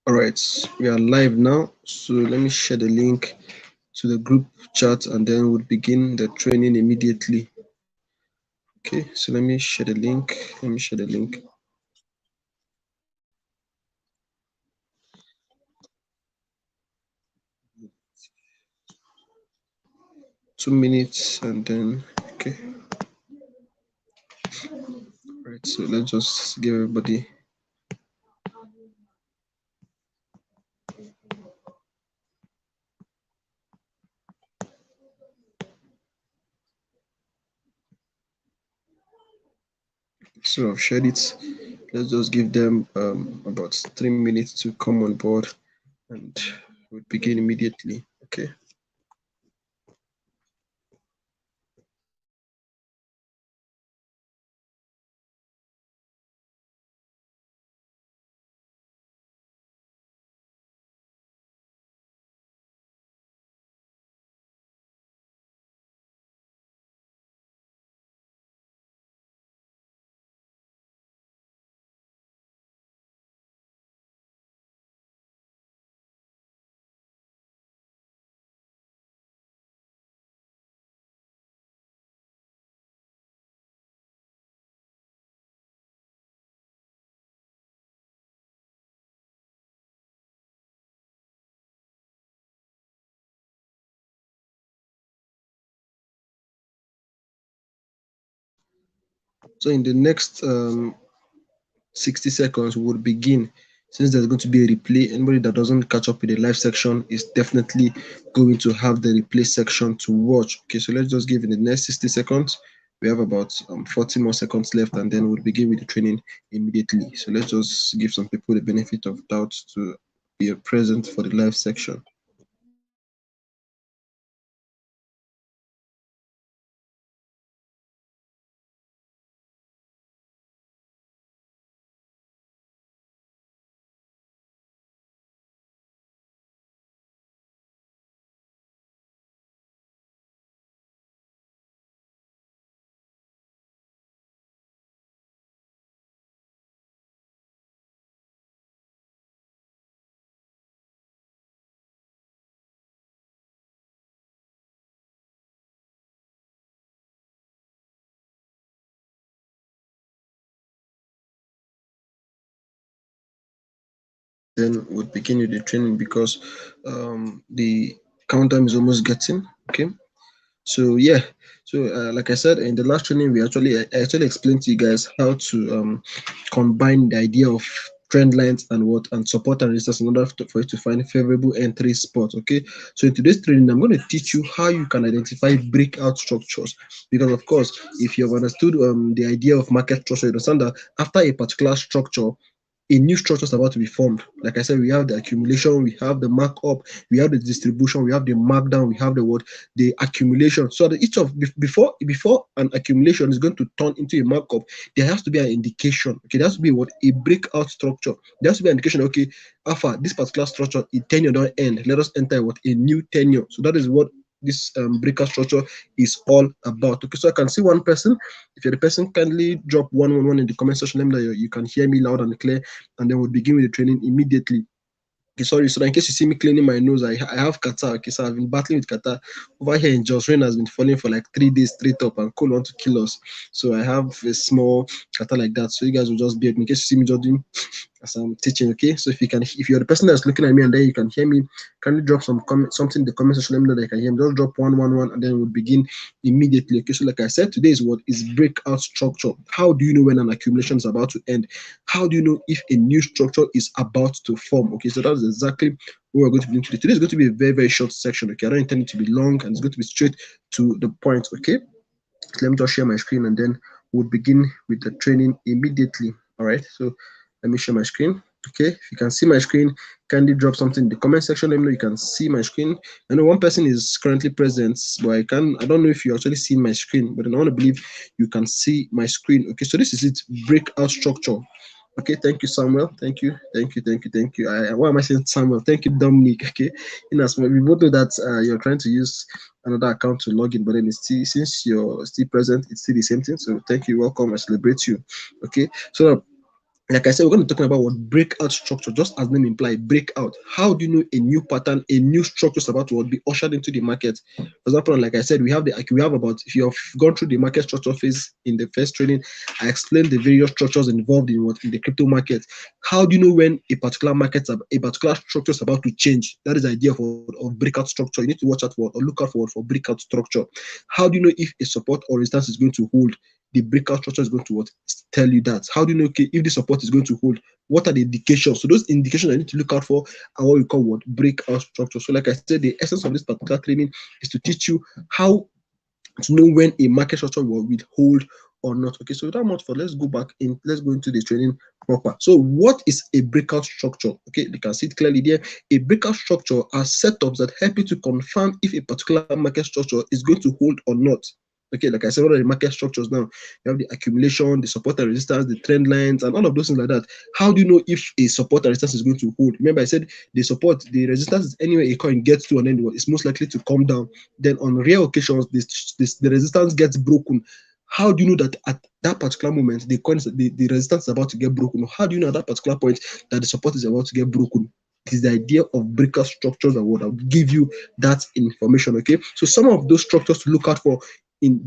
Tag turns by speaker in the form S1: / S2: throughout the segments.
S1: All right, we are live now. So let me share the link to the group chat and then we'll begin the training immediately. Okay, so let me share the link. Let me share the link. Two minutes and then okay. All right, so let's just give everybody so I've shared it. Let's just give them about 3 minutes to come on board and we'll begin immediately. Okay. So in the next 60 seconds we would begin. Since there's going to be a replay, anybody that doesn't catch up with the live section is definitely going to have the replay section to watch. Okay, so let's just give in the next 60 seconds. We have about 40 more seconds left and then we'll begin with the training immediately. So let's just give some people the benefit of doubt to be present for the live section. Then we'll begin with the training because the countdown is almost getting. Okay. So yeah, so like I said in the last training, I actually explained to you guys how to combine the idea of trend lines and what and support and resistance in order for you to find favorable entry spots. Okay, so in today's training, I'm going to teach you how you can identify breakout structures because of course, if you have understood the idea of market structure, you understand that after a particular structure a new structure is about to be formed. Like I said, we have the accumulation, we have the markup, we have the distribution, we have the markdown, we have the what the accumulation. So that each of before an accumulation is going to turn into a markup, there has to be an indication. Okay, there has to be what a breakout structure. There has to be an indication. Okay, alpha this particular structure, a tenure don't end. Let us enter what a new tenure. So that is what this breakout structure is all about. Okay, so I can see one person. If you're the person, kindly drop 111 in the comment section. Let me know you can hear me loud and clear, and then we'll begin with the training immediately. Okay, sorry. So in case you see me cleaning my nose, I have catarrh. Okay, so I've been battling with catarrh over here in Jos. Rain has been falling for like 3 days straight up, and cold want to kill us. So I have a small catarrh like that. So you guys will just bear with me in case you see me just doing as I'm teaching. Okay, so if you're the person that's looking at me and then you can hear me, kindly drop something in the comment section. Let me know that you can hear me. Just drop 111, and then we'll begin immediately. Okay, so like I said, today is what is breakout structure. How do you know when an accumulation is about to end? How do you know if a new structure is about to form? Okay, so that's exactly what we're going to be doing today. Today is going to be a very, very short section. Okay, I don't intend it to be long and it's going to be straight to the point. Okay, so let me just share my screen and then we'll begin with the training immediately. All right, so let me share my screen. Okay, if you can see my screen, kindly drop something in the comment section. Let me know you can see my screen. I know one person is currently present, but I don't know if you actually see my screen, but I want to believe you can see my screen. Okay, so this is it, breakout structure. Okay, thank you, Samuel. Thank you, thank you, thank you, thank you. Why am I saying Samuel? Thank you, Dominic. Okay, in as we both know that you're trying to use another account to log in, but then it's still, since you're still present, it's still the same thing. So thank you, welcome, I celebrate you. Okay, so like I said, we're going to be talking about what breakout structure, just as name implies, breakout. How do you know a new pattern, a new structure is about to be ushered into the market? For example, like I said, we have about, if you have gone through the market structure phase in the first training, I explained the various structures involved in the crypto market. How do you know when a particular structure is about to change? That is the idea of breakout structure. You need to watch out for or look out for breakout structure. How do you know if a support or resistance is going to hold? The breakout structure is going to tell you that. How do you know, okay, if the support is going to hold? What are the indications? So those indications I need to look out for are what we call breakout structure. So like I said, the essence of this particular training is to teach you how to know when a market structure will hold or not. Okay, so without much for, let's go into the training proper. So what is a breakout structure? Okay, you can see it clearly there. A breakout structure are setups that help you to confirm if a particular market structure is going to hold or not. Okay, like I said, what are the market structures now? You have the accumulation, the support and resistance, the trend lines, and all of those things like that. How do you know if a support and resistance is going to hold? Remember, I said the resistance is anywhere a coin gets to, and then it's most likely to come down. Then on rare occasions, the resistance gets broken. How do you know that at that particular moment the resistance is about to get broken? How do you know at that particular point that the support is about to get broken? It is the idea of breakout structures that will give you that information. Okay, so some of those structures to look out for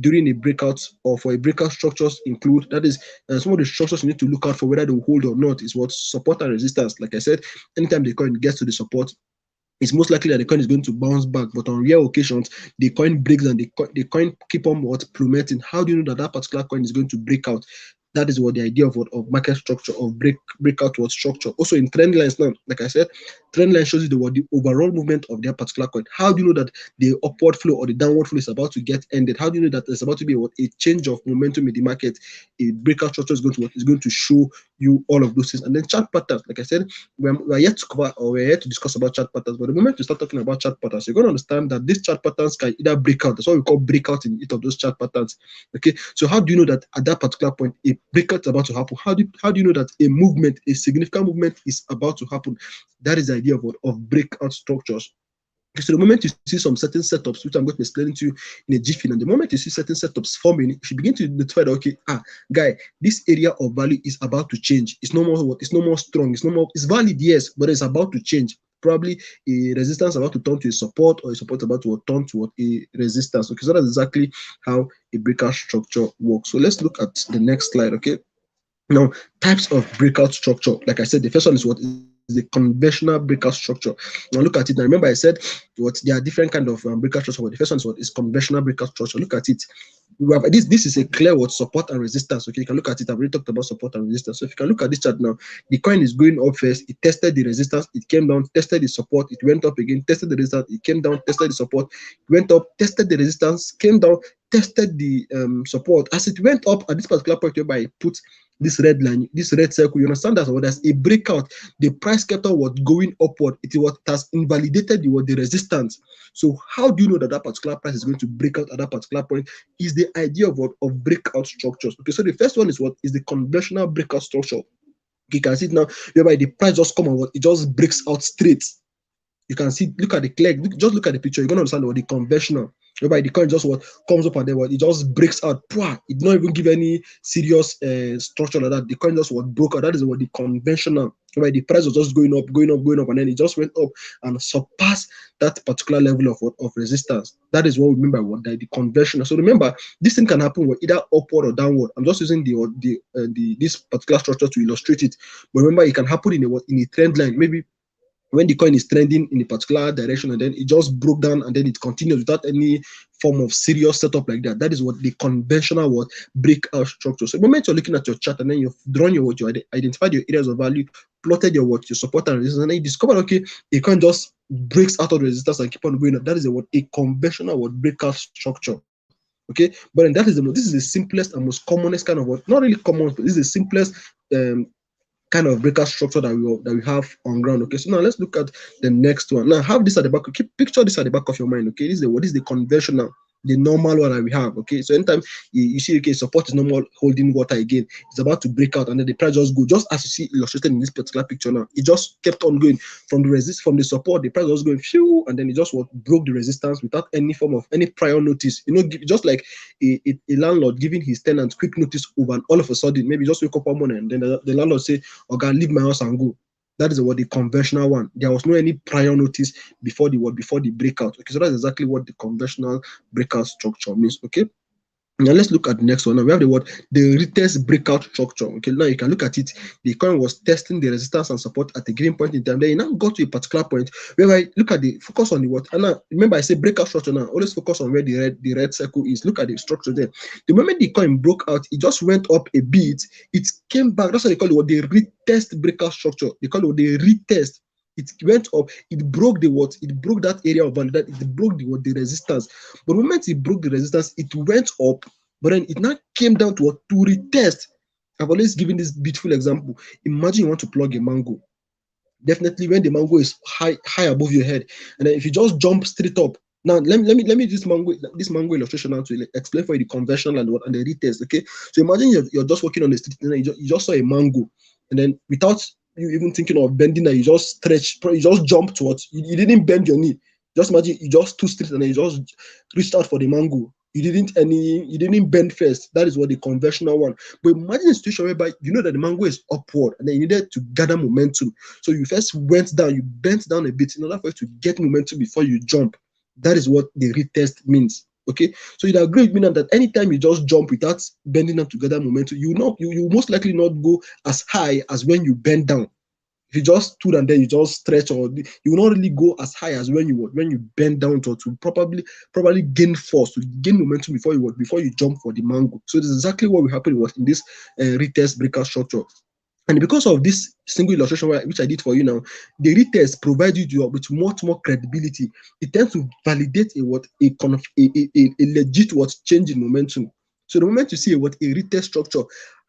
S1: during a breakout or for a breakout structures include, that is, some of the structures you need to look out for whether they will hold or not is what support and resistance. Like I said, anytime the coin gets to the support, it's most likely that the coin is going to bounce back. But on rare occasions, the coin breaks and the coin keep on plummeting. How do you know that that particular coin is going to break out? That is what the idea of market structure, of breakout structure. Also in trend lines now, like I said, trend line shows you the overall movement of that particular coin. How do you know that the upward flow or the downward flow is about to get ended? How do you know that there's about to be a change of momentum in the market? A breakout structure is going to show you all of those things. And then chart patterns, like I said, we're yet to cover, or we're yet to discuss about chart patterns. But the moment you start talking about chart patterns, you're going to understand that these chart patterns can either break out. That's what we call breakout in each of those chart patterns. Okay, so how do you know that at that particular point a breakout is about to happen? How do you know that a significant movement is about to happen? That is the idea of breakout structures. So the moment you see some certain setups, which I'm going to explain to you in a jiffy, and the moment you see certain setups forming, you should begin to notify that, okay, guy, this area of value is about to change. It's no more strong. It's valid, yes, but it's about to change. Probably a resistance about to turn to a support, or a support about to turn to a resistance. Okay, so that's exactly how a breakout structure works. So let's look at the next slide. Okay. Now, types of breakout structure. Like I said, the first one is the conventional breakout structure. Now look at it. Now remember I said there are different kind of breakout structure. But the first one is conventional breakout structure. Look at it. We have this is a clear support and resistance. Okay, you can look at it. I've already talked about support and resistance. So if you can look at this chart now, the coin is going up first. It tested the resistance, it came down, tested the support, it went up again, tested the resistance, it came down, tested the support, it went up, tested the resistance, came down, tested the support. As it went up at this particular point whereby I put this red line, this red circle, you understand that there's a breakout. The price kept on going upward. It has invalidated the resistance. So how do you know that that particular price is going to break out at that particular point? Is the idea of breakout structures. Okay, so the first one is the conventional breakout structure. You can see it now, whereby the price just come and it just breaks out straight. You can see, just look at the picture. You're gonna understand what the conventional, whereby the coin just comes up and then it just breaks out. It not even give any serious structure like that. The coin just broke out. That is what the conventional, whereby the price was just going up, and then it just went up and surpassed that particular level of resistance. That is what we mean by the conventional. So remember, this thing can happen either upward or downward. I'm just using this particular structure to illustrate it. But remember, it can happen in a trend line. Maybe when the coin is trending in a particular direction and then it just broke down and then it continues without any form of serious setup like that. That is what the conventional breakout structure. So the moment you're looking at your chart and then you've drawn you identified your areas of value, plotted your support and resistance, and then you discover, okay, a coin just breaks out of the resistance and keep on going up. That is a conventional breakout structure. Okay, but then this is the simplest and most commonest kind of not really common, but this is the simplest kind of breakout structure that we have on ground. Okay, so now let's look at the next one. Now have this at the back. Picture this at the back of your mind. Okay, this is the conventional the normal one that we have. Okay, so anytime you see, okay, support is normal holding water again, it's about to break out, and then the price just go, just as you see illustrated in this particular picture now. It just kept on going from the support, the price was going phew, and then it just broke the resistance without any form of any prior notice. Just like a landlord giving his tenants quick notice over, and all of a sudden, maybe just wake up one morning and then the landlord say, "Okay, leave my house and go." That is what the conventional one. There was no any prior notice before the breakout. Okay, so that's exactly what the conventional breakout structure means. Okay. Now let's look at the next one. Now we have the retest breakout structure. Okay, now you can look at it. The coin was testing the resistance and support at a given point in time. Then you now got to a particular point where I look at the focus on the what. And now remember I say breakout structure now. Always focus on where the red circle is. Look at the structure there. The moment the coin broke out, it just went up a bit. It came back. That's what they call it, what the retest breakout structure. They call it the retest. It went up, it broke the what? It broke that area of value, that it broke the resistance. But the moment it broke the resistance, it went up, but then it now came down to what? To retest. I've always given this beautiful example. Imagine you want to plug a mango. Definitely when the mango is high above your head, and then if you just jump straight up. Now let me this mango illustration now to explain for you the conventional and the retest. Okay, so imagine you're just walking on the street and then you just saw a mango, and then without you even thinking of bending that, you just stretch, you just jump towards, you didn't bend your knee. Just imagine you just stood straight and then you just reached out for the mango. You didn't bend first. That is what the conventional one. But imagine a situation whereby you know that the mango is upward and then you needed to gather momentum. So you first went down, you bent down a bit in order for you to get momentum before you jump. That is what the retest means. Okay, so you'd agree with me now that anytime you just jump without bending down to gather momentum, you most likely not go as high as when you bend down. If you just stood and then you just stretch, or you will not really go as high as when you bend down to probably gain force, to gain momentum before you jump for the mango. So this is exactly what will happen in this retest breakout structure. And because of this single illustration which I did for you now, the retest provides you with much more credibility. It tends to validate a legit change in momentum. So the moment you see a retest structure,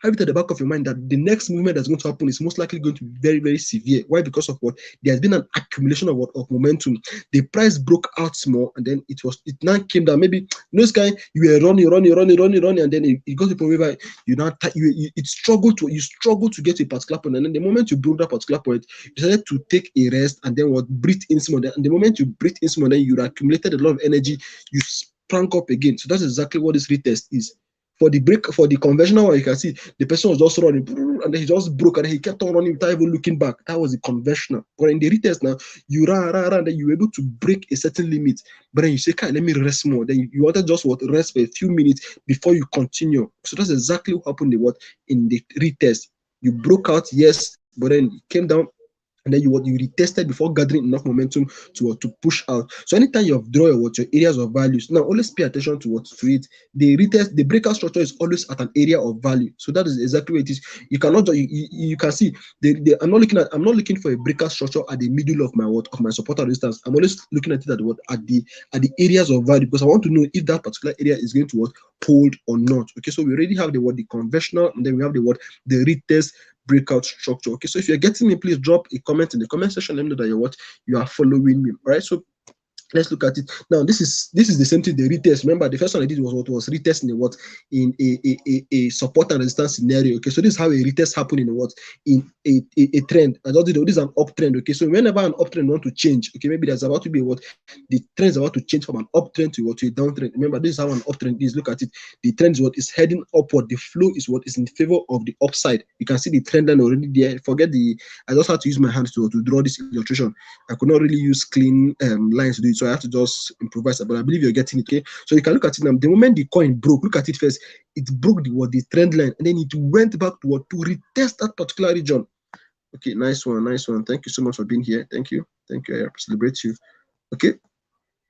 S1: have it at the back of your mind that the next movement that's going to happen is most likely going to be very, very severe. Why? Because of what? There has been an accumulation of momentum. The price broke out small, and then it now came down. Maybe this guy, you were running, and then it got to a point where you struggled to get to a particular point, and then the moment you broke that particular point, you decided to take a rest and then breathe in small. And the moment you breathe in small, then you accumulated a lot of energy. You sprang up again. So that's exactly what this retest is. For the conventional one, you can see the person was just running and then he just broke and then he kept on running without even looking back. That was the conventional. But in the retest now, you ran, then you were able to break a certain limit. But then you say, let me rest more. Then you wanted just rest for a few minutes before you continue. So that's exactly what happened in the retest. You broke out, yes, but then it came down, and then you retested before gathering enough momentum to push out. So anytime you draw your areas of values, now always pay attention to it. The breakout structure is always at an area of value. So that is exactly what it is. You cannot you can see I'm not looking for a breakout structure at the middle of my support and resistance. I'm always looking at it at the areas of value, because I want to know if that particular area is going to hold or not. Okay, so we already have the conventional, and then we have the retest breakout structure. Okay, so if you're getting me, please drop a comment in the comment section. Let me know that you are following me. All right, so let's look at it now. This is the same thing, the retest. Remember, the first one I did was retest in a support and resistance scenario. Okay, so this is how a retest happen in a trend. I just did this is an uptrend. Okay, so whenever an uptrend want to change, okay, maybe there's about to be the trend is about to change from an uptrend to a downtrend. Remember, this is how an uptrend is. Look at it. The trend is heading upward. The flow is in favor of the upside. You can see the trend line already there. I just had to use my hands to draw this illustration. I could not really use clean lines to do it, so I have to just improvise. But I believe you're getting it. Okay, so you can look at it now. The moment the coin broke, look at it first. It broke the trend line, and then it went back to retest that particular region. Okay, nice one. Thank you so much for being here. Thank you. I celebrate you. Okay.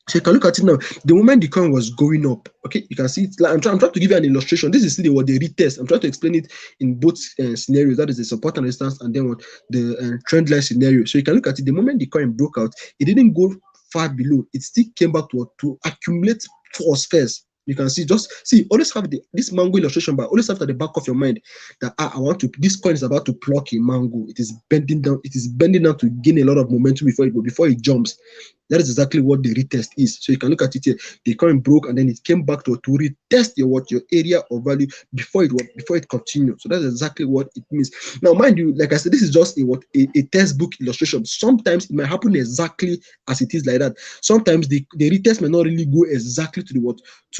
S1: So you can look at it now. The moment the coin was going up, okay, you can see it. Like I'm trying to give you an illustration. This is still the retest. I'm trying to explain it in both scenarios. That is the support and resistance, and then the trend line scenario. So you can look at it. The moment the coin broke out, it didn't go far below. It still came back to accumulate force first. You can always have this mango illustration, but always have at the back of your mind that this coin is about to pluck a mango. It is bending down. It is bending down to gain a lot of momentum before it jumps. That is exactly what the retest is. So you can look at it here. The coin broke and then it came back to retest your area of value before it continued. So that's exactly what it means. Now, mind you, like I said, this is just a textbook illustration. Sometimes it might happen exactly as it is like that. Sometimes the retest may not really go exactly to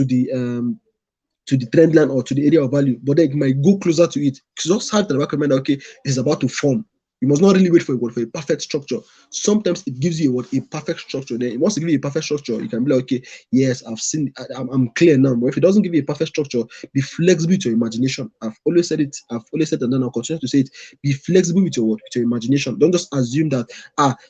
S1: the trend line or to the area of value, but then it might go closer to it. Just have the back of mind, okay, it's about to form. You must not really wait for a perfect structure. Sometimes it gives you a perfect structure. Then it wants to give you a perfect structure. You can be like, okay, yes, I've seen, I'm clear now. But if it doesn't give you a perfect structure, be flexible with your imagination. I've always said it. I've always said it, and then I'll continue to say it. Be flexible with your imagination. Don't just assume that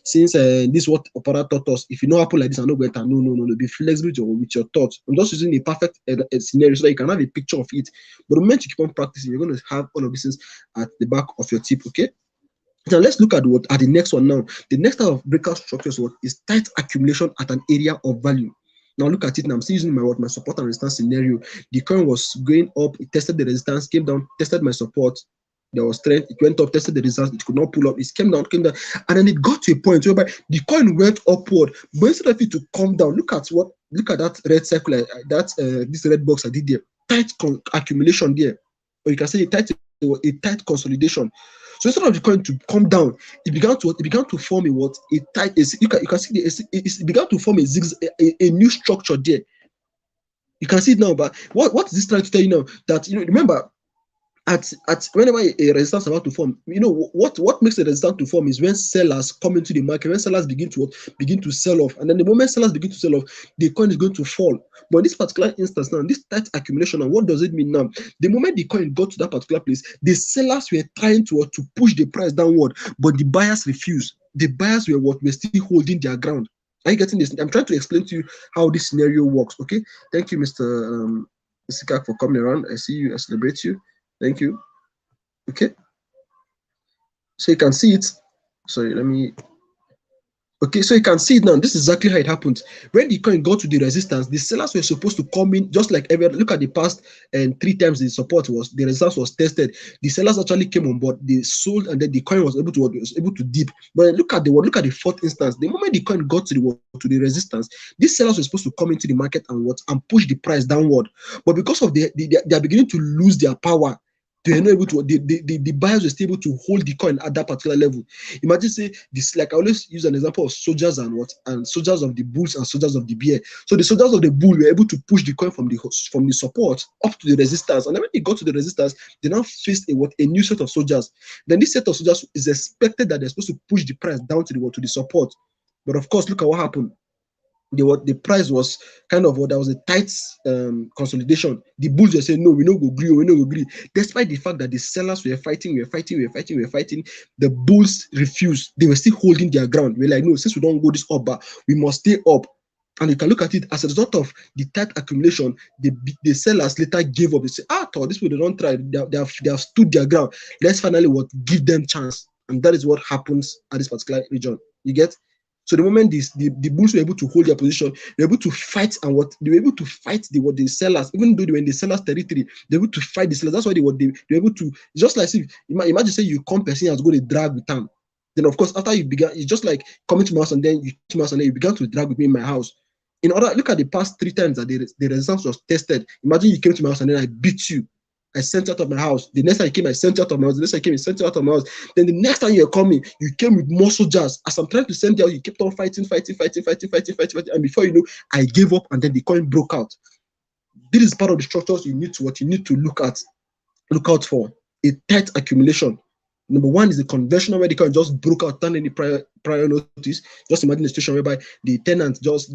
S1: since this is what opera taught us, if you know happen like this, I know better. No. Be flexible with your thoughts. I'm just using a perfect scenario so that you can have a picture of it. But the moment you keep on practicing, you're going to have all of these things at the back of your tip. Okay. Now let's look at the next one now. The next type of breakout structures is tight accumulation at an area of value. Now look at it now. I'm still using my support and resistance scenario. The coin was going up, it tested the resistance, came down, tested my support. There was strength, it went up, tested the resistance, it could not pull up, it came down, and then it got to a point whereby the coin went upward. But instead of it to come down, look at that red circle, this red box I did there. Tight accumulation there. Or you can say a tight consolidation. So instead of the coin to come down, it began to form a tight. You can see it began to form a new structure there. You can see it now. But what is this trying to tell you now? That remember, at whenever a resistance is about to form, what makes a resistance to form is when sellers come into the market, when sellers begin to sell off, and then the moment sellers begin to sell off, the coin is going to fall. But in this particular instance now, this tight accumulation, and what does it mean now? The moment the coin got to that particular place, the sellers were trying to push the price downward, but the buyers refused. The buyers were still holding their ground. Are you getting this? I'm trying to explain to you how this scenario works. Okay, thank you, Mr. Sikak, for coming around. I see you. I celebrate you. Thank you. Okay. So you can see it. Sorry, let me. Okay, so you can see it now. This is exactly how it happened. When the coin got to the resistance, the sellers were supposed to come in just like look at the past, and 3 times the resistance was tested. The sellers actually came on board, they sold, and then the coin was able to dip. But look at the 4th instance. The moment the coin got to the resistance, these sellers were supposed to come into the market and push the price downward. But because of they are beginning to lose their power, they're not able to. The buyers were still able to hold the coin at that particular level. Imagine, say this, like I always use an example of soldiers and soldiers of the bulls and soldiers of the bear. So the soldiers of the bull were able to push the coin from the support up to the resistance, and then when they got to the resistance, they now faced a new set of soldiers. Then this set of soldiers is expected that they're supposed to push the price down to the support. But of course, look at what happened. The price was kind of there was a tight consolidation. The bulls were saying, no, we no go agree. Despite the fact that the sellers were fighting, the bulls refused. They were still holding their ground. We're like, no, since we don't go this up, but we must stay up. And you can look at it as a result of the tight accumulation. The sellers later gave up. They say, this way they don't try. They have stood their ground. Let's finally give them chance. And that is what happens at this particular region. You get? So the moment the bulls were able to hold their position, they were able to fight, and they were able to fight the sellers, even though they were in the sellers' territory, they were able to fight the sellers. That's why they were able to, just like if imagine say you come person has got a drag with them. Then of course after you began, it's just like coming to my house and then you began to drag with me in my house. Look at the past 3 times that the resistance was tested. Imagine you came to my house and then I beat you. I sent you out of my house. The next time you came, I sent you out of my house. The next time you came, I sent you out of my house. Then the next time you're coming, you came with more soldiers. As I'm trying to send you out, you kept on fighting. And before you know, I gave up, and then the coin broke out. This is part of the structures you need to look out for. A tight accumulation. Number one is the conventional, where the coin just broke out without any prior notice. Just imagine a situation whereby the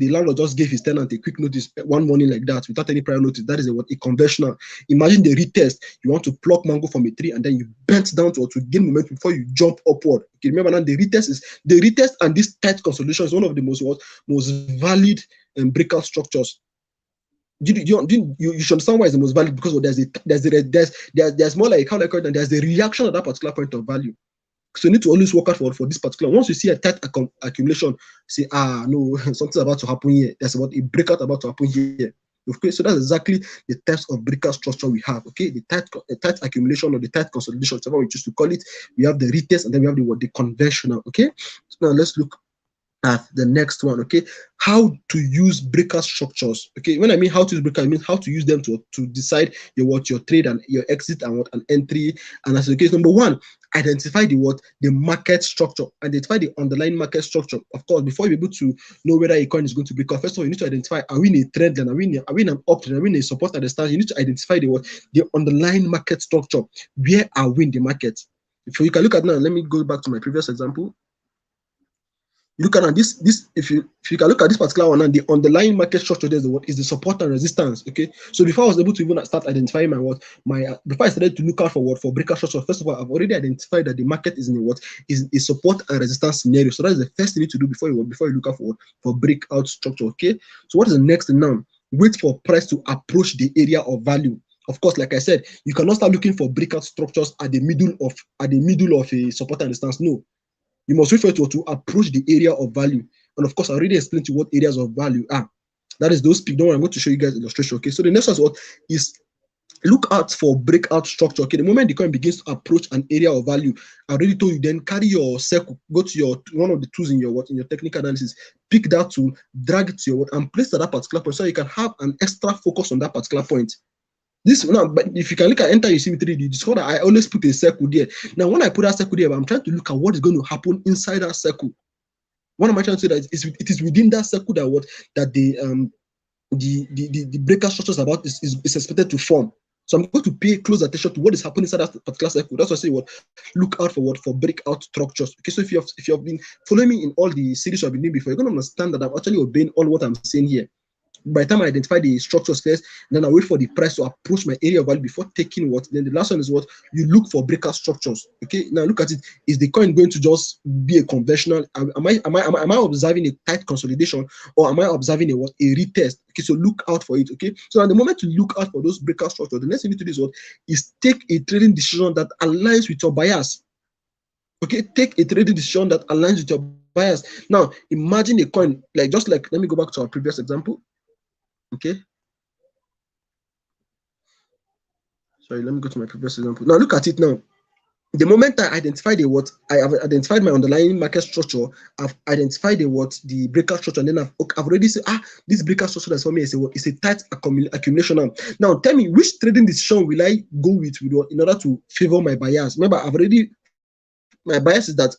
S1: landlord just gave his tenant a quick notice one morning like that without any prior notice. That is a conventional. Imagine the retest. You want to pluck mango from a tree and then you bent down to gain momentum before you jump upward. Okay, remember now the retest and this tight consolidation is one of the most valid breakout structures. You should understand why it's the most valid, because there's more like how like and there's the reaction at that particular point of value. So you need to always work out for this particular. Once you see a tight accumulation, say, no, something's about to happen here. There's about a breakout about to happen here. Okay, so that's exactly the types of breakout structure we have. Okay, the tight accumulation or the tight consolidation, whatever we choose to call it. We have the retest, and then we have the conventional. Okay, so now let's look at the next one. Okay, how to use breakout structures. Okay, when I mean how to use breakout, I mean how to use them to decide your trade and your exit and what an entry. And as the case, number one, identify the market structure, identify the underlying market structure. Of course, before you're able to know whether a coin is going to break out, first of all, you need to identify, are we in a trend line, are we in an uptrend, are we in a support at the start? You need to identify the underlying market structure. Where are we in the market? If you can look at now, let me go back to my previous example. You look at this if you can look at this particular one, and the underlying market structure there is the support and resistance. Okay, so before I was able to even start identifying before I started to look out for breakout structure, first of all, I've already identified that the market is in a support and resistance scenario. So that is the first thing you need to do before you look out for breakout structure. Okay, so what is the next thing now? Wait for price to approach the area of value. Of course, like I said, you cannot start looking for breakout structures at the middle of a support and resistance. No, you must refer to approach the area of value. And of course, I already explained to you what areas of value are. That is those peaks. Don't worry, I'm going to show you guys illustration. Okay, so the next one is look out for breakout structure. Okay, the moment the coin begins to approach an area of value, I already told you, then carry your circle, go to one of the tools in your technical analysis, pick that tool, drag it to your and place at that particular point so you can have an extra focus on that particular point. This now, but if you can look at enter your CV3, you discover that I always put a circle there. Now, when I put that circle there, I'm trying to look at what is going to happen inside that circle. What am I trying to say? That it is within that circle that the breakout structure is expected to form. So I'm going to pay close attention to what is happening inside that particular circle. That's why I say look out for breakout structures. Okay, so if you have been following me in all the series I've been doing before, you're going to understand that I'm actually obeying all what I'm saying here. By the time I identify the structures first, then I wait for the price to approach my area of value before taking what. Then the last one is what you look for breakout structures. Okay, now look at it. Is the coin going to just be a conventional? Am I observing a tight consolidation, or am I observing a retest? Okay, so look out for it. Okay, so at the moment you look out for those breakout structures, the next thing you need to do is take a trading decision that aligns with your bias. Okay, take a trading decision that aligns with your bias. Now imagine a coin let me go back to our previous example. Okay. Sorry, let me go to my previous example. Now look at it now. The moment I identified I have identified my underlying market structure, I've identified the breakout structure, and then I've already said, this breakout structure that's for me is a tight accumulation. Now tell me, which trading decision will I go with in order to favor my bias? Remember, my bias is that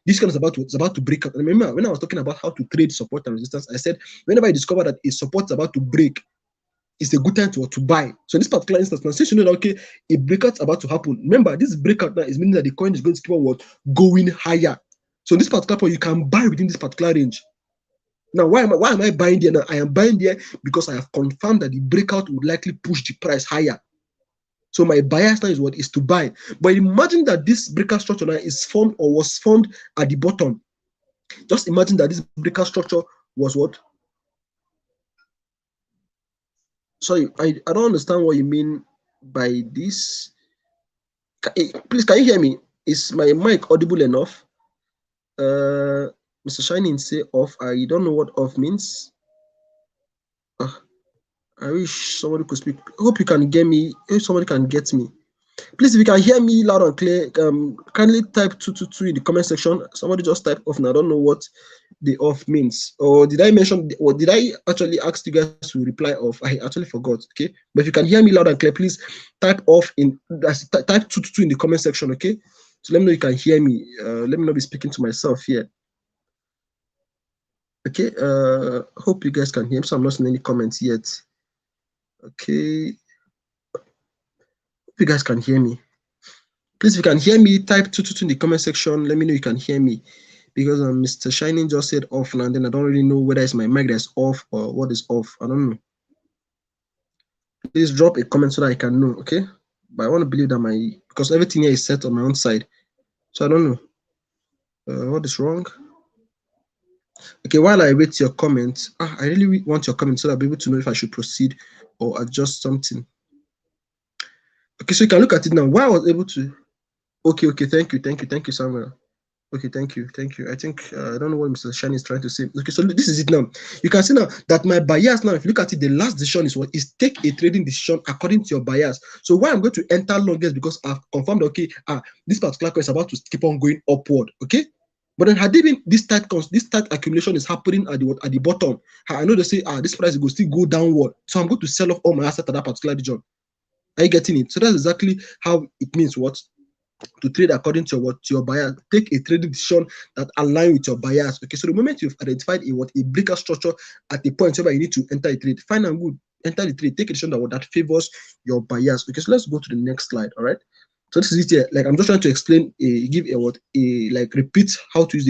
S1: this coin is about to break up. Remember, when I was talking about how to trade support and resistance, I said whenever I discover that a support is about to break, it's a good time to buy. So in this particular instance, now since you know that okay, a breakout is about to happen. Remember, this breakout now is meaning that the coin is going to keep on going higher. So in this particular point, you can buy within this particular range. Now, why am I buying there now? I am buying there because I have confirmed that the breakout would likely push the price higher. So my bias now is to buy. But imagine that this breakout structure now is formed or was formed at the bottom. Just imagine that this breakout structure was what? Sorry, I don't understand what you mean by this. Please, can you hear me? Is my mic audible enough? Mr. Shining say off. I don't know what off means. I wish somebody could speak. I hope you can get me. If somebody can get me. Please, if you can hear me loud and clear, kindly type 222 in the comment section. Somebody just type off, and I don't know what the off means. Or did I actually ask you guys to reply off? I actually forgot. Okay, but if you can hear me loud and clear, please type off type 222 in the comment section. Okay, so let me know you can hear me. Let me not be speaking to myself here. Okay, hope you guys can hear me. So I'm not seeing any comments yet. Okay, hope you guys can hear me. Please, if you can hear me, type 222 in the comment section. Let me know you can hear me, because Mr. Shining just said off, and then I don't really know whether it's my mic that's off or what is off. I don't know. Please drop a comment so that I can know, okay? But I want to believe that because everything here is set on my own side, so I don't know what is wrong. Okay, while I wait your comment, I really want your comment so that I'll be able to know if I should proceed or adjust something. Okay, so you can look at it now. Why I was able to. Okay, thank you, Samuel. Okay, thank you. I think I don't know what Mr. Shani is trying to say. Okay, so this is it now. You can see now that my bias now, if you look at it, the last decision is take a trading decision according to your bias. So why I'm going to enter longest, because I've confirmed, okay, this particular coin is about to keep on going upward. Okay, But then had they been this tight accumulation is happening at the bottom, I know they say this price will still go downward, so I'm going to sell off all my assets at that particular region. Are you getting it? So that's exactly how it means what to trade according to your bias. Take a trading decision that align with your bias. Okay, so the moment you've identified a breakout structure at the point where you need to enter a trade, fine and good, enter the trade, take a decision that favors your bias. Okay, so let's go to the next slide. All right. So this is it here. Like I'm just trying to explain, repeat how to use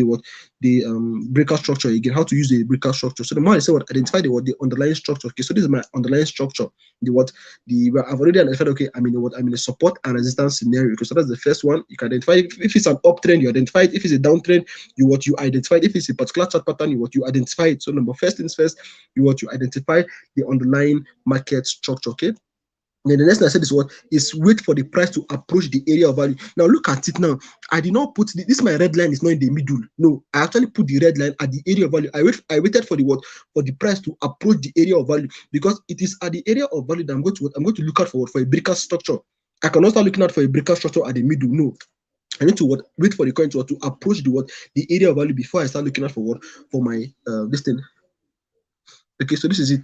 S1: the breakout structure again. How to use the breakout structure. So the more I say identify the underlying structure. Okay, so this is my underlying structure. I've already identified. Okay, I'm in a support and resistance scenario. Okay, so that's the first one. You can identify if it's an uptrend, you identify it. If it's a downtrend, you identify it. If it's a particular chart pattern, you identify it. So first things first, you identify the underlying market structure. Okay. Then the next thing I said is wait for the price to approach the area of value. Now look at it now. I did not put this. My red line is not in the middle. No, I actually put the red line at the area of value. I waited for the price to approach the area of value, because it is at the area of value that I'm going to look out for a breakout structure. I cannot start looking out for a breakout structure at the middle. No, I need to wait for the coin to approach the area of value before I start looking out for my this thing. Okay, so this is it.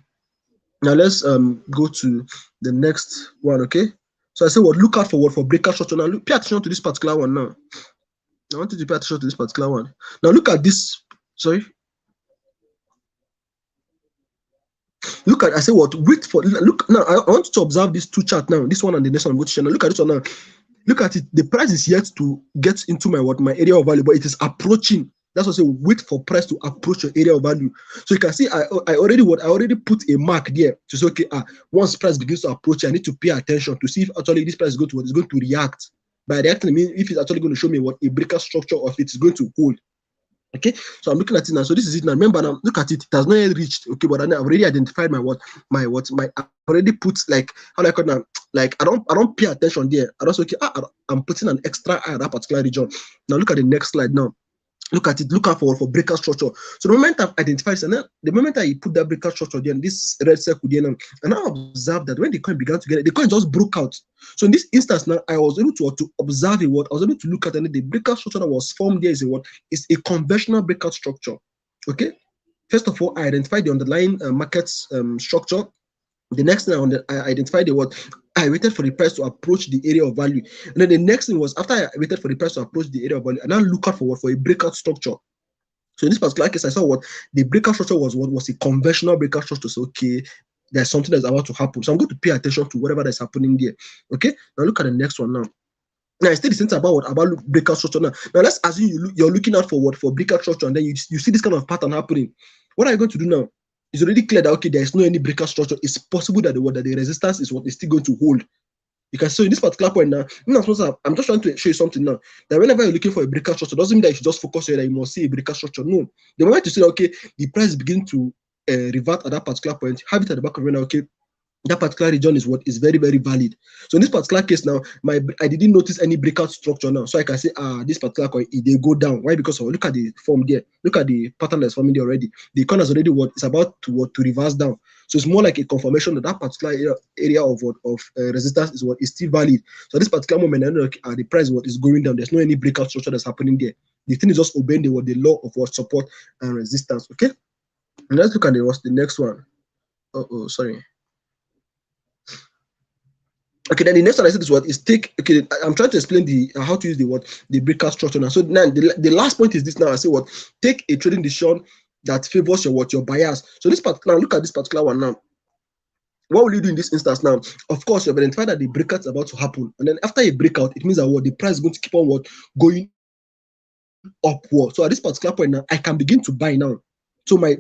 S1: Now let's go to the next one. Okay, so I say look out for breakout structure. Now pay attention to this particular one. Now I want you to pay attention to this particular one. Now look at this. Sorry. Look at, I say wait for, look now. I want you to observe these two charts now. This one and the next one. I'm going to share. Now look at this one now. Look at it. The price is yet to get into my area of value, but it is approaching. That's what I say. Wait for price to approach your area of value. So you can see I already put a mark there to say, okay, once price begins to approach, I need to pay attention to see if actually this price is going to react. By reacting, I mean if it's actually going to show me a breakout structure, or if it's going to hold. Okay, so I'm looking at it now. So this is it now. Remember now, look at it. It has not yet reached. Okay, but I've already identified I already put, like, how do I call it now? Like I don't pay attention there. I don't say, okay, I'm putting an extra eye at that particular region. Now look at the next slide now. Look at it. Look out for breakout structure. So the moment I've identified this, and then the moment I put that breakout structure there, and this red circle there now, and I observed that when the coin began to get it, the coin just broke out. So in this instance now, I was able to observe I was able to look at, and the breakout structure that was formed there is a conventional breakout structure. Okay. First of all, I identified the underlying market structure. The next thing I identified I waited for the price to approach the area of value. And then the next thing was, after I waited for the price to approach the area of value, and I look out for a breakout structure. So in this particular case, I saw the breakout structure was a conventional breakout structure. So okay, there's something that's about to happen. So I'm going to pay attention to whatever that's happening there. Okay, now look at the next one now. Now, it's still the same thing about breakout structure now. Now let's assume you're looking out for breakout structure, and then you see this kind of pattern happening. What are you going to do now? It's already clear that okay, there is no any breakout structure. It's possible that the resistance is still going to hold. You can see in this particular point now, I'm just trying to show you something now. That whenever you're looking for a breakout structure, doesn't mean that you should just focus on that you must see a breakout structure. No. The moment you see that okay, the price is beginning to revert at that particular point, have it at the back of your mind, okay, that particular region is very, very valid. So in this particular case now, I didn't notice any breakout structure now. So I can say, this particular coin, they go down. Why? Because look at the form there. Look at the pattern that's forming there already. The coin has already it's about to reverse down. So it's more like a confirmation that particular area of resistance is still valid. So this particular moment, I know the price is going down. There's no any breakout structure that's happening there. The thing is just obeying the law of support and resistance. Okay. And let's look at the next one. Sorry. Okay, then the next one I said is take. Okay, I'm trying to explain how to use the breakout structure now. So now the last point is this. Now I say take a trading decision that favors your bias. So this particular, look at this particular one now. What will you do in this instance now? Of course, you have identified that the breakout is about to happen, and then after a breakout, it means that the price is going to keep on going upward. So at this particular point now, I can begin to buy now. So my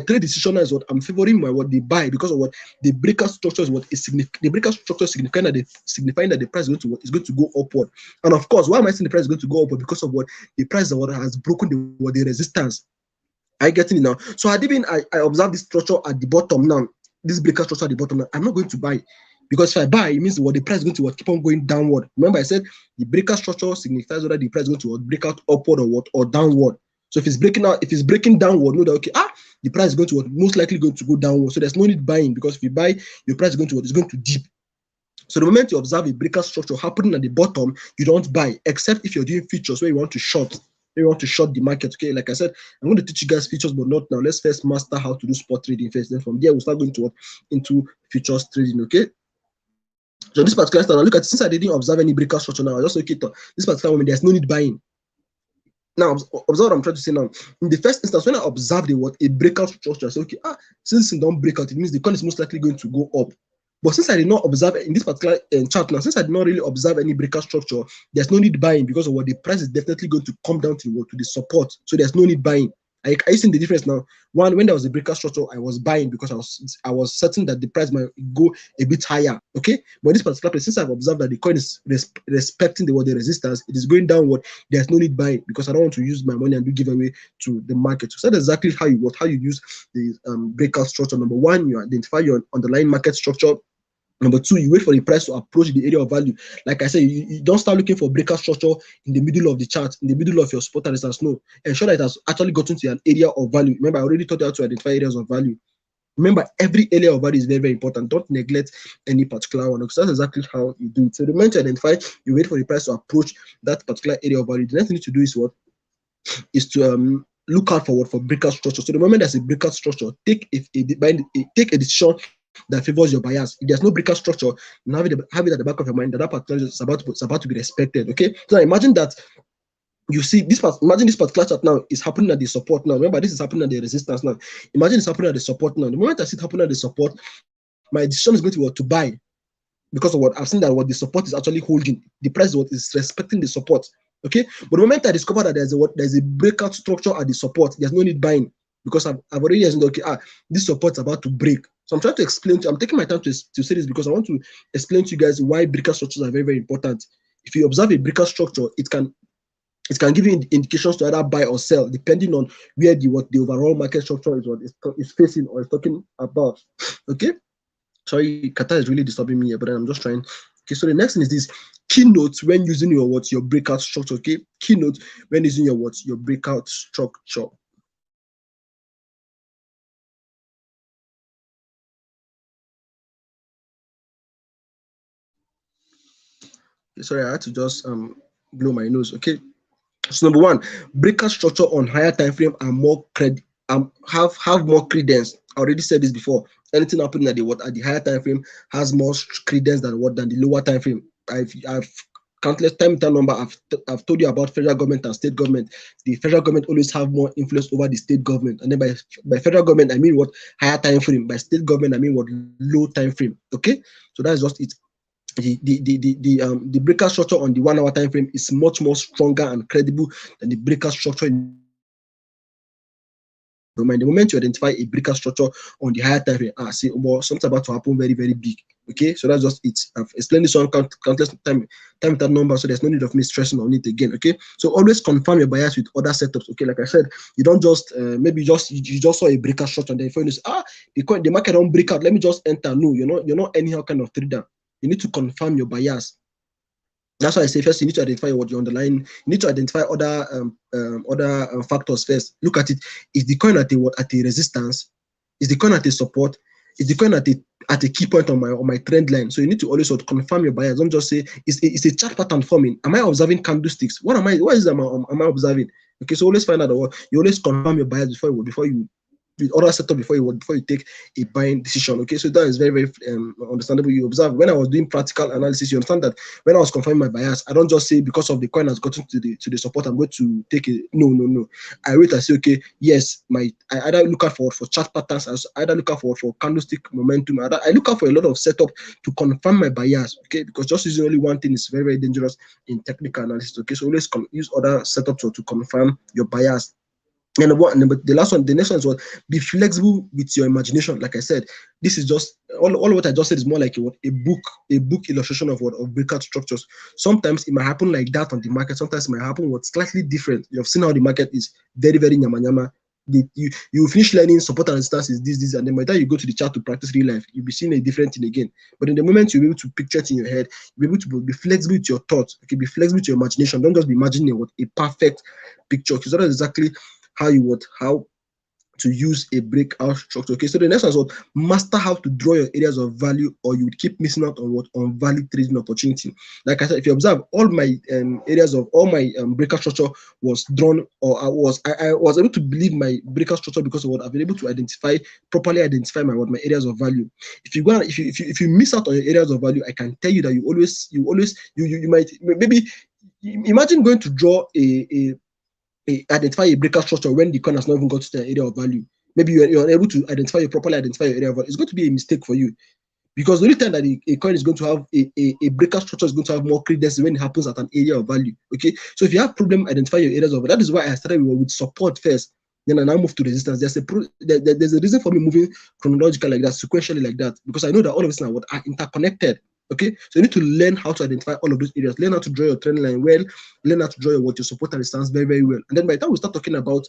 S1: trade decision is I'm favoring the buy, because of the breakout structure is significant. The breakout structure is signifying that the price is going to go upward. And of course, why am I saying the price is going to go upward? Because of the price has broken the resistance. I getting it now. So I observe this structure at the bottom now. This breakout structure at the bottom now. I'm not going to buy, because if I buy, it means the price is going to keep on going downward. Remember, I said the breakout structure signifies whether the price is going to break out upward or downward. So if it's breaking downward, know that okay, the price is going to most likely going to go downward. So there's no need buying, because if you buy, your price is going to dip. So the moment you observe a breakout structure happening at the bottom, you don't buy, except if you're doing futures where you want to short. you want to short the market. Okay, like I said, I'm going to teach you guys futures, but not now. Let's first master how to do spot trading first. Then from there, we'll start going to into futures trading. Okay. So this particular time, look at, since I didn't observe any breakout structure now, I just okay. This particular moment, there's no need buying. Now, observe what I'm trying to say now. In the first instance, when I observed a breakout structure, I say, okay, since it don't break out, it means the coin is most likely going to go up. But since I did not observe in this particular chart now, since I did not really observe any breakout structure, there's no need buying, because of what the price is definitely going to come down to the support. So there's no need buying. Are you seeing the difference now? One, when there was a breakout structure, I was buying because I was certain that the price might go a bit higher. Okay, but this particular place, since I've observed that the coin is respecting the resistance, it is going downward. There's no need buying, because I don't want to use my money and do giveaway to the market. So that's exactly how you use the breakout structure. Number one, you identify your underlying market structure. Number two, you wait for the price to approach the area of value. Like I said, you don't start looking for breakout structure in the middle of the chart, in the middle of your spot and resistance. No, ensure that it has actually gotten to an area of value. Remember, I already taught you how to identify areas of value. Remember, every area of value is very, very important. Don't neglect any particular one, because that's exactly how you do it. So the moment you identify, you wait for the price to approach that particular area of value. The next thing you need to do is what? Is to look out for breakout structure. So the moment there's a breakout structure, take a decision that favors your bias. If there's no breakout structure, you have it at the back of your mind that particular is about to be respected. Okay, so now imagine that you see this part. Imagine this particular chart now is happening at the support now. Remember, this is happening at the resistance now. Imagine it's happening at the support now. The moment I see it happening at the support, my decision is going to be to buy, because of what I've seen that what the support is actually holding. The price is respecting the support. Okay, but the moment I discover that there's a breakout structure at the support, there's no need buying, because I've already assumed, okay, this support's about to break. So I'm trying to explain I'm taking my time to say this, because I want to explain to you guys why breakout structures are very, very important. If you observe a breakout structure, it can give you indications to either buy or sell, depending on where the overall market structure is facing or is talking about. Okay. Sorry, Qatar is really disturbing me here, but I'm just trying. Okay, so the next thing is this: keynotes when using your breakout structure. Okay, keynote when using your breakout structure. Okay, sorry, I had to just blow my nose. Okay, so number one, breakout structure on higher time frame are more have more credence. I already said this before. Anything happening at the higher time frame has more credence than the lower time frame. I've countless number. I've told you about federal government and state government. The federal government always have more influence over the state government, and then by federal government I mean what? Higher time frame. By state government I mean what? Low time frame. Okay, so that's just it. The breakout structure on the 1 hour time frame is much more stronger and credible than the breakout structure in the moment you identify a breakout structure on the higher time frame, say, well, something's about to happen very, very big. Okay, so that's just it. I've explained this one countless time with that number, so there's no need of me stressing on it again. Okay, so always confirm your bias with other setups. Okay, like I said, you don't just maybe you just saw a breakout structure and then you say, the market don't break out, let me just enter. No, you're not anyhow kind of trader. You need to confirm your bias. That's why I say first you need to identify what your underlying. You need to identify other factors first. Look at it. Is the coin at a resistance? Is the coin at a support? Is the coin at a key point on my trend line? So you need to always confirm your bias. Don't just say it's a chart pattern forming. Am I observing candlesticks? What am I observing? Okay, so always find out you always confirm your bias before you with other setup before you take a buying decision. Okay, so that is very, very understandable. You observe when I was doing practical analysis, you understand that when I was confirming my bias, I don't just say because of the coin has gotten to the support, I'm going to take it. No. I wait and say, okay, yes, I either look out for chart patterns, I either look out for candlestick momentum. I look out for a lot of setup to confirm my bias. Okay, because just using only one thing is very, very dangerous in technical analysis. Okay, so always use other setups to confirm your bias. And the next one is what? Be flexible with your imagination. Like I said, this is just all what I just said is more like a book illustration of breakout structures. Sometimes it might happen like that on the market. Sometimes it might happen slightly different. You've seen how the market is very, very nyama nyama. You finish learning support and resistance is this, and then by the time you go to the chart to practice real life, you'll be seeing a different thing again. But in the moment you'll be able to picture it in your head, you'll be able to be flexible with your thoughts. Okay, be flexible with your imagination. Don't just be imagining a perfect picture, because that is exactly how to use a breakout structure. Okay, so the next one is what? Master how to draw your areas of value, or you would keep missing out on what? On value trading opportunity. Like I said, if you observe, all my areas of all my breakout structure was drawn, or I was able to believe my breakout structure because of what I've been able to properly identify my areas of value. If you go and if you miss out on your areas of value, I can tell you that you might maybe imagine going to draw identify a breakout structure when the coin has not even got to the area of value. Maybe you're unable to properly identify your area of value. It's going to be a mistake for you, because the only time that a coin is going to have a breakout structure is going to have more credence when it happens at an area of value. Okay, so if you have problem identifying your areas of value, that is why I started with support first. Then I now move to resistance. There's a reason for me moving chronologically like that, sequentially like that, because I know that all of this now are interconnected. Okay, so you need to learn how to identify all of those areas, learn how to draw your trend line well, learn how to draw your support and resistance very, very well. And then by the time we start talking about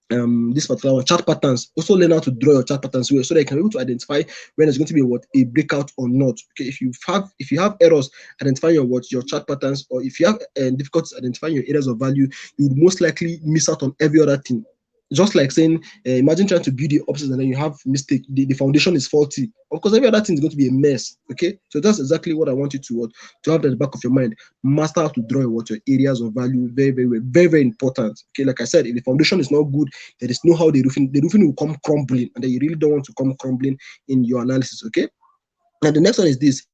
S1: this particular one, chart patterns, also learn how to draw your chart patterns well, so that you can be able to identify when it's going to be a breakout or not. Okay, if you have errors identifying your chart patterns, or if you have difficulties identifying your areas of value, you would most likely miss out on every other thing. Just like saying, imagine trying to build the upstairs and then you have mistake, the foundation is faulty. Of course, every other thing is going to be a mess. Okay, so that's exactly what I want you to have at the back of your mind. Master how to draw your areas of value. Very, very, very, very important. Okay, like I said, if the foundation is not good, there is no how the roofing will come crumbling, and then you really don't want to come crumbling in your analysis. Okay, and the next one is this: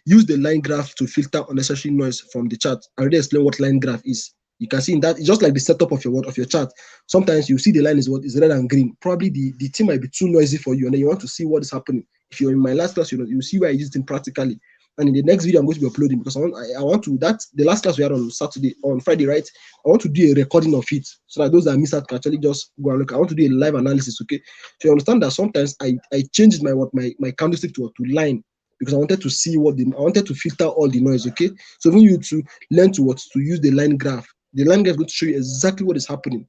S1: use the line graph to filter unnecessary noise from the chart. I already explained what line graph is. You can see in that, it's just like the setup of your chart. Sometimes you see the line is red and green. Probably the thing might be too noisy for you, and then you want to see what is happening. If you're in my last class, you see where I used it practically. And in the next video I'm going to be uploading, because I want to, that's the last class we had on Friday, right? I want to do a recording of it, so that those that miss out can actually just go and look. I want to do a live analysis. Okay, so you understand that sometimes I changed my candlestick to line, because I wanted to see I wanted to filter all the noise. Okay, so when you to learn to use the line graph. The line graph is going to show you exactly what is happening.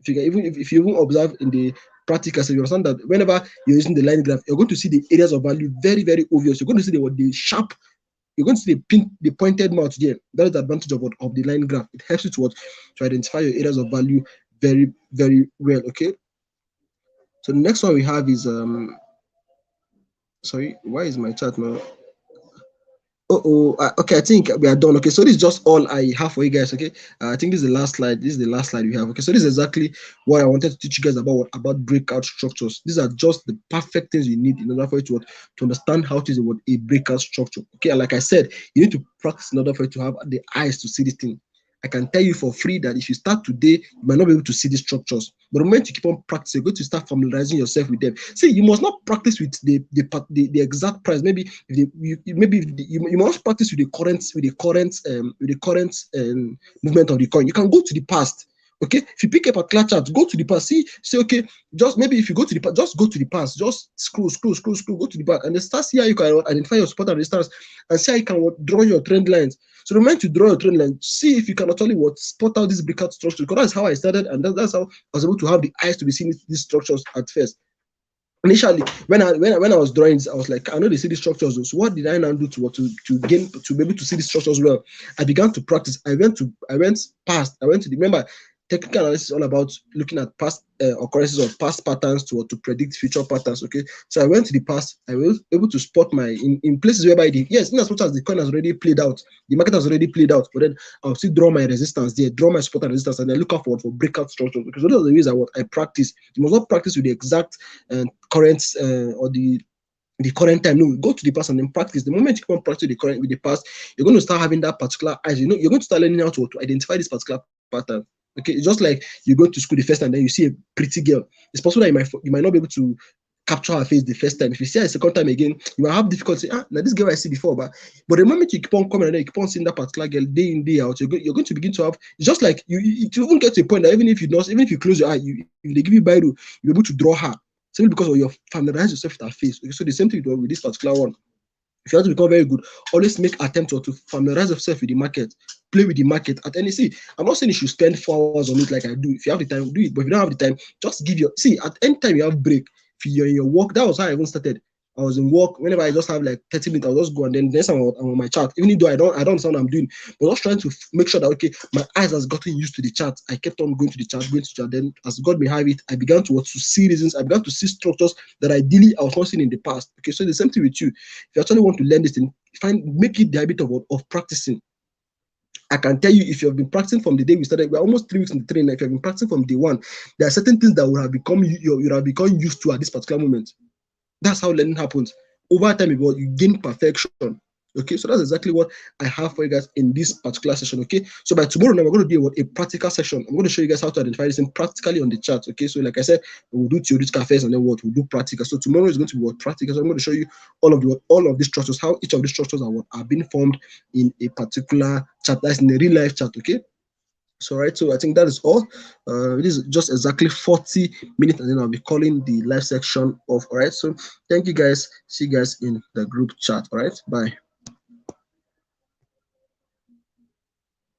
S1: If you even observe in the practical, so you understand that whenever you're using the line graph, you're going to see the areas of value very, very obvious. You're going to see the sharp. You're going to see the pointed mouth there. That is the advantage of the line graph. It helps you to identify your areas of value very, very well. Okay. So the next one we have is sorry, why is my chart now? Okay, I think we are done. Okay, so this is just all I have for you guys. Okay, I think this is the last slide. This is the last slide we have. Okay, so this is exactly what I wanted to teach you guys about breakout structures. These are just the perfect things you need in order for you to understand how to use a breakout structure. Okay, and like I said, you need to practice in order for you to have the eyes to see this thing. I can tell you for free that if you start today, you might not be able to see these structures. But the moment you keep on practicing, you're going to start familiarizing yourself with them. See, you must not practice with the exact price. Maybe you must practice with the current movement of the coin. You can go to the past. Okay, if you pick up a particular chart, go to the past. Say okay, just maybe if you go to the past, just go to the past. Just scroll, go to the back, and then start see how you can identify your support and resistance, and see how you can draw your trend lines. So the moment you draw your trend line, see if you can actually spot out this breakout structure. Because that's how I started, and that's how I was able to have the eyes to be seeing these structures at first. Initially, when I was drawing this, I was like, I know they see these structures. So what did I now do to be able to see these structures well? I began to practice. I went to remember, technical analysis is all about looking at past occurrences or past patterns to predict future patterns. Okay, so I went to the past. I was able to spot in places whereby in as much as the coin has already played out, the market has already played out, but then I'll still draw my resistance there, draw my support and resistance, and then look out for breakout structures. Because those are the ways I practice. You must not practice with the exact currents or the current time. No, go to the past and then practice. The moment you come practice with the past, you're going to start having that particular eyes. You're going to start learning how to identify this particular pattern. Okay, it's just like you go to school the first time, then you see a pretty girl. It's possible that you might not be able to capture her face the first time. If you see her a second time again, you might have difficulty. Now this girl I see before, but the moment you keep on coming and then you keep on seeing that particular girl day in, day out, you're going to begin to have. It's just like you even get to a point that even if you close your eye, if they give you biro, you're able to draw her simply because of your familiarize yourself with her face. Okay, so the same thing with this particular one. If you want to become very good, always make attempts to familiarize yourself with the market, play with the market at any. See, I'm not saying you should spend 4 hours on it like I do. If you have the time, do it. But if you don't have the time, just at any time you have break, if you're in your work, that was how I even started. I was in work. Whenever I just have like 30 minutes, I'll just go, and then next time I'm on my chat. Even though I don't understand what I'm doing, but just trying to make sure that okay, my eyes has gotten used to the chat. I kept on going to the chat, going to chat. Then as God may have it, I began to see reasons. I began to see structures that ideally I was not seeing in the past. Okay, so the same thing with you. If you actually want to learn this thing, make it the habit of practicing. I can tell you, if you have been practicing from the day we started, we're almost 3 weeks in the training. If you have been practicing from day one, there are certain things that would have become you have become used to at this particular moment. That's how learning happens. Over time, you gain perfection. Okay, so that's exactly what I have for you guys in this particular session. Okay, so by tomorrow now we're going to do a practical session. I'm going to show you guys how to identify this thing practically on the chart. Okay, so like I said, we'll do theoretical first and then what we'll do practical. So tomorrow is going to be what practical. So I'm going to show you all of these structures, how each of these structures are being formed in a particular chart. That's in a real life chart. Okay. So right, so I think that is all. It is just exactly 40 minutes, and then I'll be calling the live section off. All right. So thank you guys. See you guys in the group chat. All right. Bye.